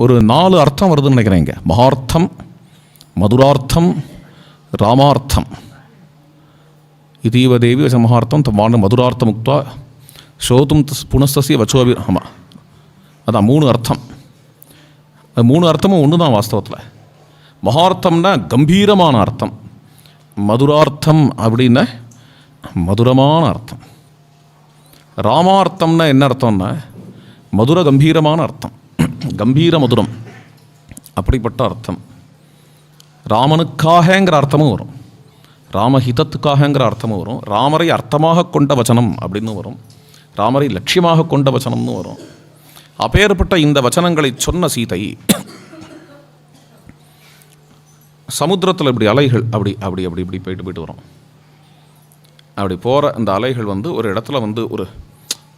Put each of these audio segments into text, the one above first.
ஒரு 4 அர்த்தம் வருதுன்னு நினைக்கிறேன் இங்கே. மகார்த்தம், மதுரார்த்தம், ராமார்த்தம். இதீவ தேவி மகார்த்தம் தம்மான மதுரார்த்தம் முக்தா ஸ்ரோதும் புனஸ்தசிய வச்சோபி. ஆமாம், அதான் 3 அர்த்தம். அது 3 அர்த்தமும் ஒன்று தான் வாஸ்தவத்தில். மகார்த்தம்னா கம்பீரமான அர்த்தம், மதுரார்த்தம் அப்படின்னா மதுரமான அர்த்தம், ராமார்த்தம்னா என்ன அர்த்தம்னா மதுர கம்பீரமான அர்த்தம், கம்பீர மதுரம், அப்படிப்பட்ட அர்த்தம். ராமனுக்காகங்கிற அர்த்தமும் வரும், ராமஹிதத்துக்காகங்கிற அர்த்தமும் வரும், ராமரை அர்த்தமாக கொண்ட வச்சனம் அப்படின்னு வரும், ராமரை லட்சியமாக கொண்ட வச்சனம்னு வரும். அப்பேற்பட்ட இந்த வச்சனங்களை சொன்ன சீதை சமுத்திரத்தில் இப்படி அலைகள் அப்படி அப்படி அப்படி இப்படி போயிட்டு வரும். அப்படி போகிற அந்த அலைகள் வந்து ஒரு இடத்துல வந்து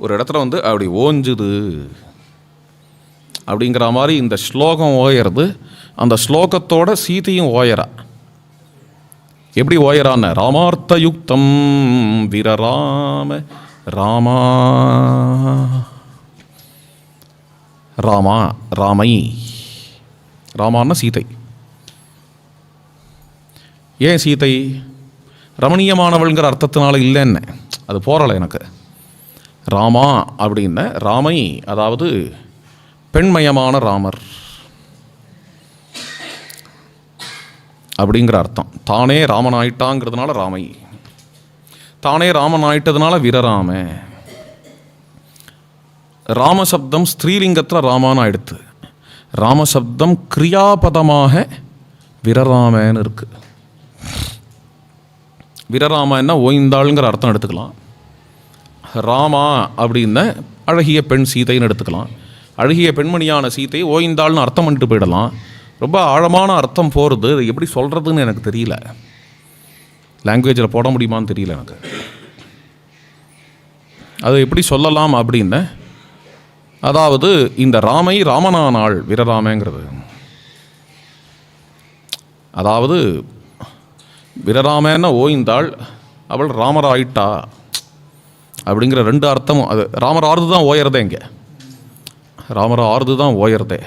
ஒரு இடத்துல வந்து அப்படி ஓஞ்சுது அப்படிங்கிற மாதிரி இந்த ஸ்லோகம் ஓயறது. அந்த ஸ்லோகத்தோட சீதையும் ஓயறா. எப்படி ஓயறான்னு, ராமார்த்த யுக்தம் வீரராம ராமா ராமா ராமை. ராமான்னா சீதை. ஏன் சீதை? ரமணீயமானவள்ங்கிற அர்த்தத்தினால இல்லைன்னு அது போறலை எனக்கு. ராமா அப்படின்ன ராமை, அதாவது பெண்மயமான ராமர் அப்படிங்கிற அர்த்தம். தானே ராமன் ஆயிட்டாங்கிறதுனால ராமை, தானே ராமன் ஆயிட்டதுனால வீரராம. ராமசப்தம் ஸ்திரீலிங்கத்தில் ராமான்னு ஆயிடுத்து. ராமசப்தம் கிரியாபதமாக வீரராமன்னு இருக்கு. வீரராமன்னா ஓய்ந்தாளுங்கிற அர்த்தம் எடுத்துக்கலாம். ராமா அப்படின்ன அழகிய பெண் சீதைன்னு எடுத்துக்கலாம். அழகிய பெண்மணியான சீதை ஓய்ந்தாள்னு அர்த்தம் பண்ணிட்டு போயிடலாம். ரொம்ப ஆழமான அர்த்தம் போகிறது. அது எப்படி சொல்கிறதுன்னு எனக்கு தெரியல, லாங்குவேஜில் போட முடியுமான்னு தெரியல எனக்கு. அது எப்படி சொல்லலாம் அப்படின்னு, அதாவது இந்த ராமை ராமனானாள் வீரராமங்கிறது, அதாவது வீரராமன்னா ஓய்ந்தாள், அவள் ராமராயிட்டா அப்படிங்கிற 2 அர்த்தமும். அது ராமர் ஆறுது தான் ஓயறதே, இங்கே ராமர் ஆறுது தான் ஓயறதே.